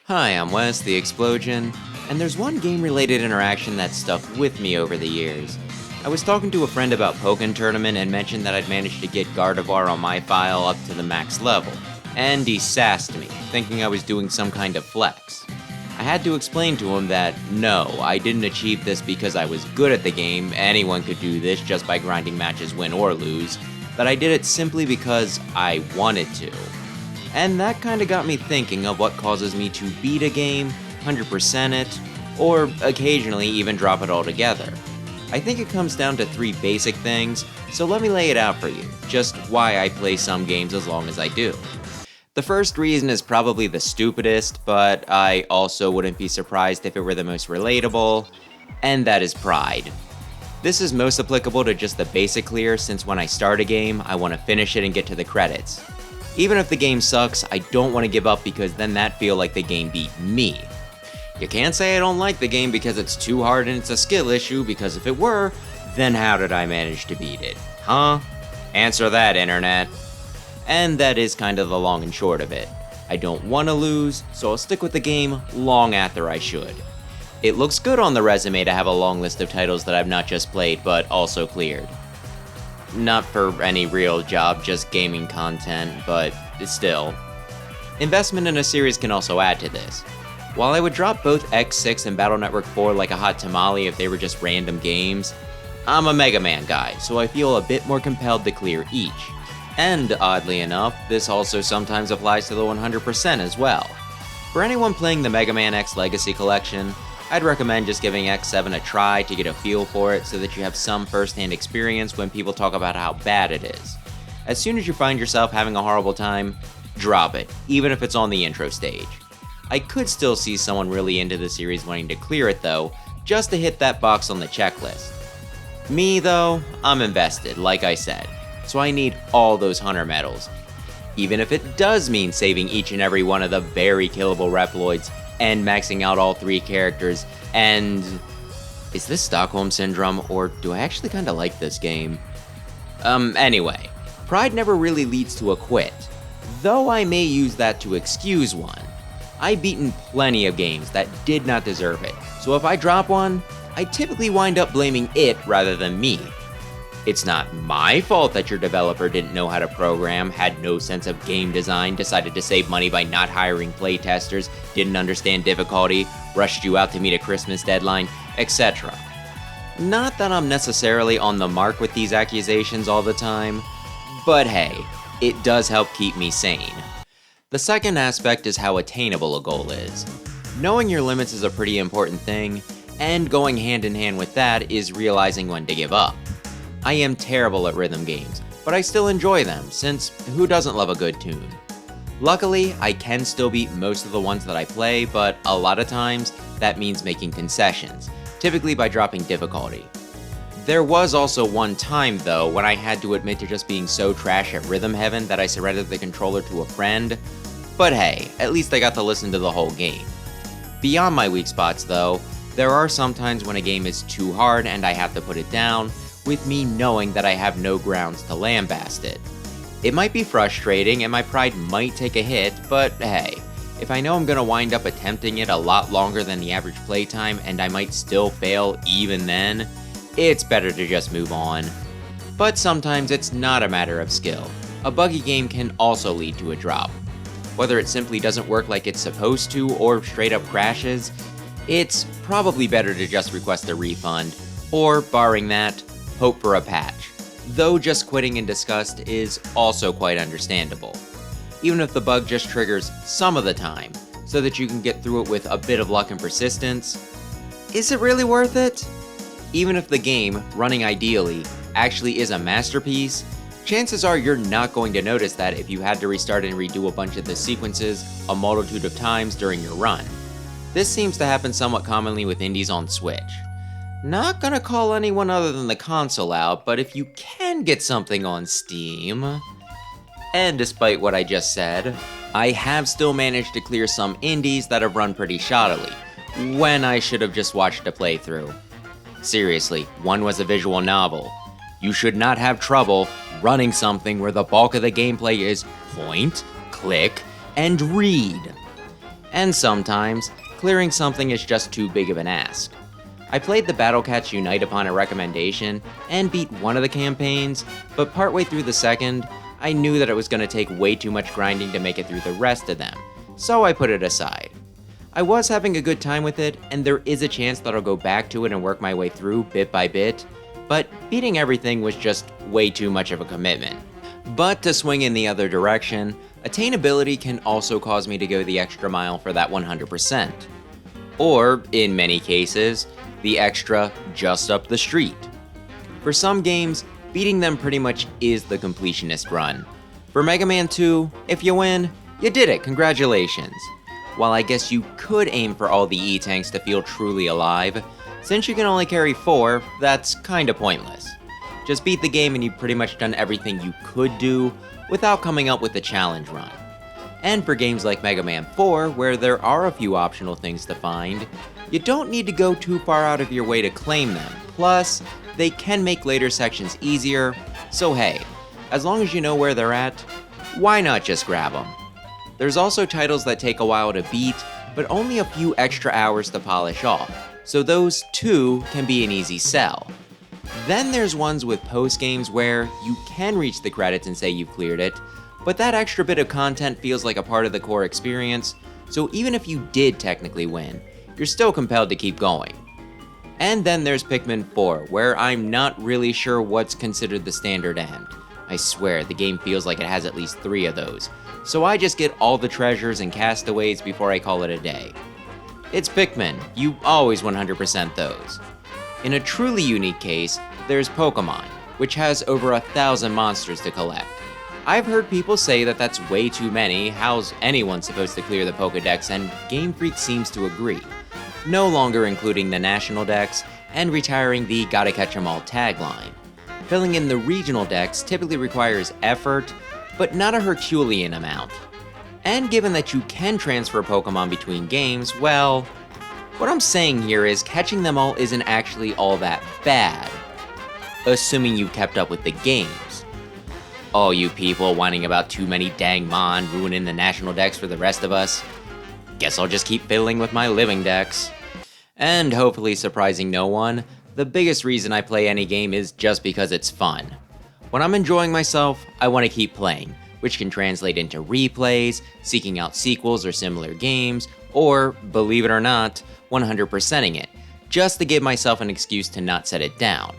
Hi, I'm Wes, the Explosion, and there's one game-related interaction that stuck with me over the years. I was talking to a friend about Pokken Tournament and mentioned that I'd managed to get Gardevoir on my file up to the max level, and he sassed me, thinking I was doing some kind of flex. I had to explain to him that, no, I didn't achieve this because I was good at the game, anyone could do this just by grinding matches win or lose, that I did it simply because I wanted to. And that kinda got me thinking of what causes me to beat a game, 100% it, or occasionally even drop it altogether. I think it comes down to three basic things, so let me lay it out for you, just why I play some games as long as I do. The first reason is probably the stupidest, but I also wouldn't be surprised if it were the most relatable, and that is pride. This is most applicable to just the basic clear, since when I start a game, I want to finish it and get to the credits. Even if the game sucks, I don't want to give up because then that feel like the game beat me. You can't say I don't like the game because it's too hard and it's a skill issue, because if it were, then how did I manage to beat it? Huh? Answer that, internet. And that is kind of the long and short of it. I don't want to lose, so I'll stick with the game long after I should. It looks good on the resume to have a long list of titles that I've not just played, but also cleared. Not for any real job, just gaming content, but still. Investment in a series can also add to this. While I would drop both X6 and Battle Network 4 like a hot tamale if they were just random games, I'm a Mega Man guy, so I feel a bit more compelled to clear each. And oddly enough, this also sometimes applies to the 100% as well. For anyone playing the Mega Man X Legacy Collection, I'd recommend just giving X7 a try to get a feel for it so that you have some first-hand experience when people talk about how bad it is. As soon as you find yourself having a horrible time, drop it, even if it's on the intro stage. I could still see someone really into the series wanting to clear it though, just to hit that box on the checklist. Me though, I'm invested, like I said, so I need all those hunter medals. Even if it does mean saving each and every one of the very killable Reploids, and maxing out all three characters, and... Is this Stockholm Syndrome, or do I actually kinda like this game? Anyway, pride never really leads to a quit, though I may use that to excuse one. I've beaten plenty of games that did not deserve it, so if I drop one, I typically wind up blaming it rather than me. It's not my fault that your developer didn't know how to program, had no sense of game design, decided to save money by not hiring playtesters, didn't understand difficulty, rushed you out to meet a Christmas deadline, etc. Not that I'm necessarily on the mark with these accusations all the time, but hey, it does help keep me sane. The second aspect is how attainable a goal is. Knowing your limits is a pretty important thing, and going hand in hand with that is realizing when to give up. I am terrible at rhythm games, but I still enjoy them, since who doesn't love a good tune? Luckily, I can still beat most of the ones that I play, but a lot of times, that means making concessions, typically by dropping difficulty. There was also one time though, when I had to admit to just being so trash at Rhythm Heaven that I surrendered the controller to a friend, but hey, at least I got to listen to the whole game. Beyond my weak spots though, there are some times when a game is too hard and I have to put it down, with me knowing that I have no grounds to lambast it. It might be frustrating and my pride might take a hit, but hey, if I know I'm gonna wind up attempting it a lot longer than the average playtime and I might still fail even then, it's better to just move on. But sometimes it's not a matter of skill. A buggy game can also lead to a drop. Whether it simply doesn't work like it's supposed to or straight up crashes, it's probably better to just request a refund, or barring that, hope for a patch, though just quitting in disgust is also quite understandable. Even if the bug just triggers some of the time, so that you can get through it with a bit of luck and persistence, is it really worth it? Even if the game, running ideally, actually is a masterpiece, chances are you're not going to notice that if you had to restart and redo a bunch of the sequences a multitude of times during your run. This seems to happen somewhat commonly with indies on Switch. Not gonna call anyone other than the console out, but if you can get something on Steam... And despite what I just said, I have still managed to clear some indies that have run pretty shoddily, when I should have just watched a playthrough. Seriously, one was a visual novel. You should not have trouble running something where the bulk of the gameplay is point, click, and read. And sometimes, clearing something is just too big of an ask. I played the Battle Cats Unite upon a recommendation and beat one of the campaigns, but partway through the second, I knew that it was going to take way too much grinding to make it through the rest of them, so I put it aside. I was having a good time with it, and there is a chance that I'll go back to it and work my way through bit by bit, but beating everything was just way too much of a commitment. But to swing in the other direction, attainability can also cause me to go the extra mile for that 100%. Or, in many cases, the extra just up the street. For some games, beating them pretty much is the completionist run. For Mega Man 2, if you win, you did it, congratulations. While I guess you could aim for all the E-tanks to feel truly alive, since you can only carry 4, that's kinda pointless. Just beat the game and you've pretty much done everything you could do without coming up with a challenge run. And for games like Mega Man 4, where there are a few optional things to find, you don't need to go too far out of your way to claim them. Plus, they can make later sections easier, so hey, as long as you know where they're at, why not just grab them? There's also titles that take a while to beat, but only a few extra hours to polish off, so those too can be an easy sell. Then there's ones with post-games where you can reach the credits and say you've cleared it, but that extra bit of content feels like a part of the core experience, so even if you did technically win, you're still compelled to keep going. And then there's Pikmin 4, where I'm not really sure what's considered the standard end. I swear, the game feels like it has at least 3 of those, so I just get all the treasures and castaways before I call it a day. It's Pikmin, you always 100% those. In a truly unique case, there's Pokemon, which has over 1,000 monsters to collect. I've heard people say that that's way too many, how's anyone supposed to clear the Pokedex, and Game Freak seems to agree. No longer including the national dex, and retiring the gotta catch 'em all tagline. Filling in the regional dex typically requires effort, but not a Herculean amount. And given that you can transfer Pokemon between games, well, what I'm saying here is catching them all isn't actually all that bad, assuming you kept up with the games. All you people whining about too many dang mon ruining the national dex for the rest of us, guess I'll just keep fiddling with my living dex. And hopefully surprising no one, the biggest reason I play any game is just because it's fun. When I'm enjoying myself, I want to keep playing, which can translate into replays, seeking out sequels or similar games, or, believe it or not, 100%ing it, just to give myself an excuse to not set it down.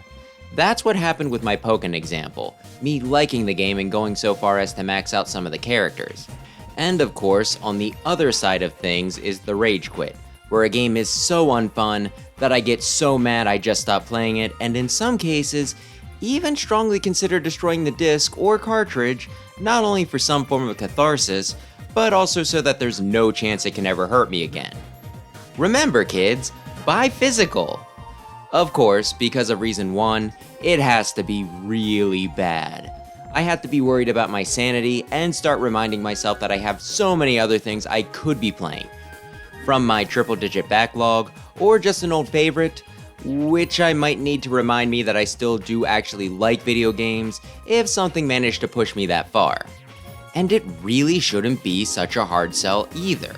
That's what happened with my Pokken example, me liking the game and going so far as to max out some of the characters. And of course, on the other side of things is the Ragequit, where a game is so unfun that I get so mad I just stop playing it, and in some cases, even strongly consider destroying the disc or cartridge, not only for some form of catharsis, but also so that there's no chance it can ever hurt me again. Remember kids, buy physical! Of course, because of reason 1, it has to be really bad. I have to be worried about my sanity and start reminding myself that I have so many other things I could be playing. From my triple-digit backlog, or just an old favorite, which I might need to remind me that I still do actually like video games if something managed to push me that far. And it really shouldn't be such a hard sell either.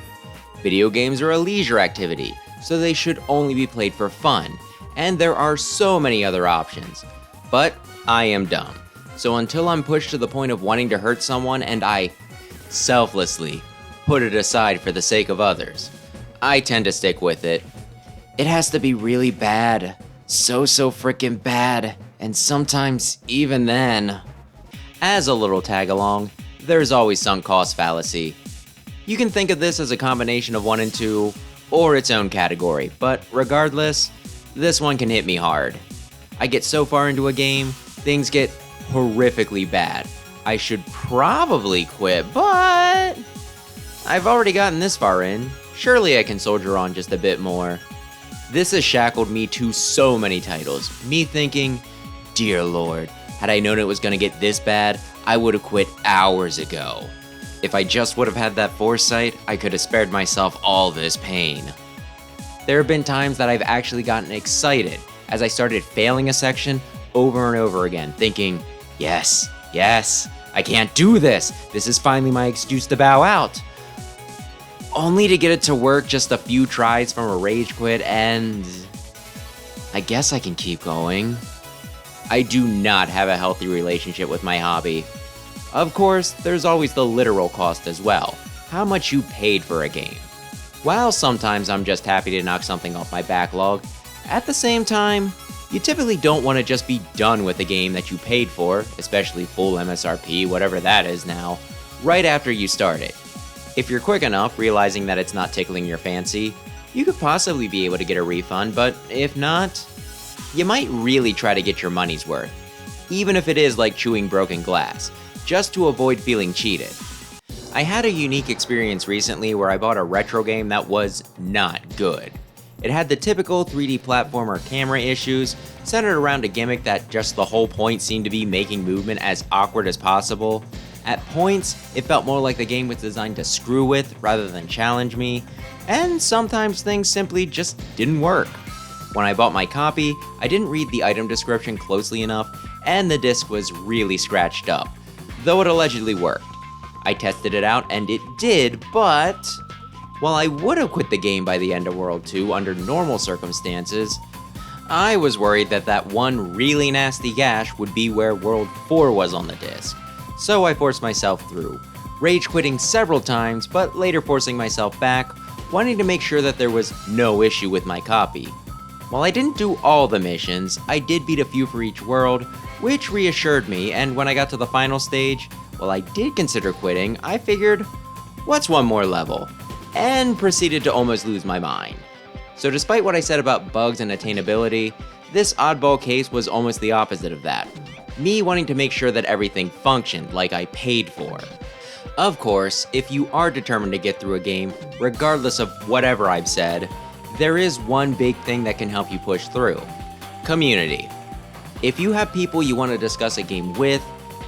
Video games are a leisure activity, so they should only be played for fun, and there are so many other options. But I am dumb, so until I'm pushed to the point of wanting to hurt someone and I selflessly put it aside for the sake of others, I tend to stick with it. It has to be really bad. So frickin' bad. And sometimes even then. As a little tag along, there's always sunk cost fallacy. You can think of this as a combination of 1 and 2, or its own category, but regardless, this one can hit me hard. I get so far into a game, things get horrifically bad. I should probably quit, but I've already gotten this far in. Surely I can soldier on just a bit more. This has shackled me to so many titles, me thinking, dear lord, had I known it was gonna get this bad, I would have quit hours ago. If I just would have had that foresight, I could have spared myself all this pain. There have been times that I've actually gotten excited as I started failing a section over and over again, thinking, yes, I can't do this. This is finally my excuse to bow out. only to get it to work just a few tries from a Ragequit, and I guess I can keep going. I do not have a healthy relationship with my hobby. Of course, there's always the literal cost as well, how much you paid for a game. While sometimes I'm just happy to knock something off my backlog, at the same time, you typically don't want to just be done with a game that you paid for, especially full MSRP, whatever that is now, right after you start it. If you're quick enough, realizing that it's not tickling your fancy, you could possibly be able to get a refund, but if not, you might really try to get your money's worth, even if it is like chewing broken glass, just to avoid feeling cheated. I had a unique experience recently where I bought a retro game that was not good. It had the typical 3D platformer camera issues, centered around a gimmick that just the whole point seemed to be making movement as awkward as possible. At points, it felt more like the game was designed to screw with rather than challenge me, and sometimes things simply just didn't work. When I bought my copy, I didn't read the item description closely enough, and the disc was really scratched up, though it allegedly worked. I tested it out and it did, but while I would have quit the game by the end of World 2 under normal circumstances, I was worried that that one really nasty gash would be where World 4 was on the disc. So I forced myself through, rage quitting several times, but later forcing myself back, wanting to make sure that there was no issue with my copy. While I didn't do all the missions, I did beat a few for each world, which reassured me, and when I got to the final stage, while I did consider quitting, I figured, what's one more level? And proceeded to almost lose my mind. So despite what I said about bugs and attainability, this oddball case was almost the opposite of that. Me wanting to make sure that everything functioned like I paid for. Of course, if you are determined to get through a game, regardless of whatever I've said, there is one big thing that can help you push through. Community. If you have people you want to discuss a game with,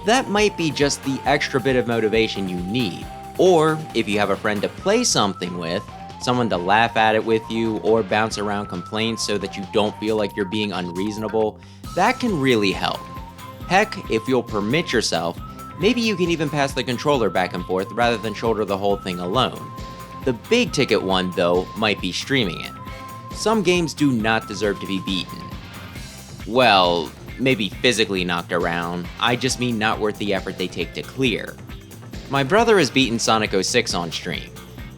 that might be just the extra bit of motivation you need. Or if you have a friend to play something with, someone to laugh at it with you, or bounce around complaints so that you don't feel like you're being unreasonable, that can really help. Heck, if you'll permit yourself, maybe you can even pass the controller back and forth rather than shoulder the whole thing alone. The big ticket one, though, might be streaming it. Some games do not deserve to be beaten. Well, maybe physically knocked around, I just mean not worth the effort they take to clear. My brother has beaten Sonic 06 on stream,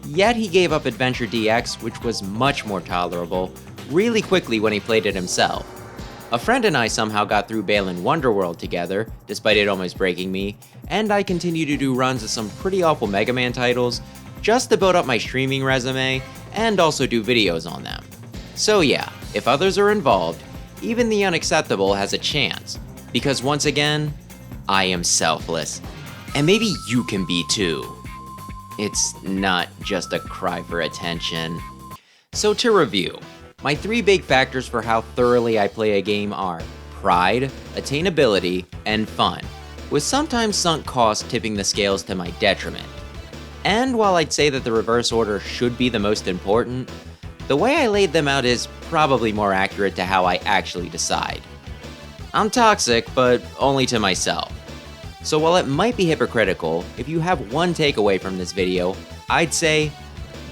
yet he gave up Adventure DX, which was much more tolerable, really quickly when he played it himself. A friend and I somehow got through Balan Wonderworld together, despite it almost breaking me, and I continue to do runs of some pretty awful Mega Man titles, just to build up my streaming resume, and also do videos on them. So yeah, if others are involved, even the unacceptable has a chance, because once again, I am selfless, and maybe you can be too. It's not just a cry for attention. So to review, my 3 big factors for how thoroughly I play a game are pride, attainability, and fun, with sometimes sunk costs tipping the scales to my detriment. And while I'd say that the reverse order should be the most important, the way I laid them out is probably more accurate to how I actually decide. I'm toxic, but only to myself. So while it might be hypocritical, if you have one takeaway from this video, I'd say,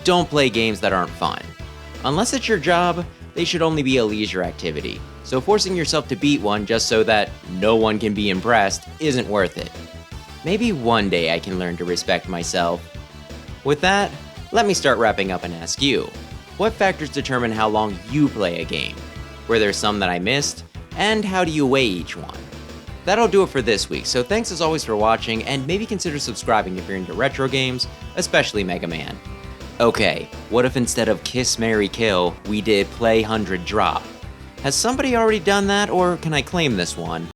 don't play games that aren't fun. Unless it's your job, they should only be a leisure activity, so forcing yourself to beat one just so that no one can be impressed isn't worth it. Maybe one day I can learn to respect myself. With that, let me start wrapping up and ask you, what factors determine how long you play a game? Were there some that I missed? And how do you weigh each one? That'll do it for this week, so thanks as always for watching, and maybe consider subscribing if you're into retro games, especially Mega Man. Okay, what if instead of Kiss, Marry, Kill, we did Play 100 Drop? Has somebody already done that, or can I claim this one?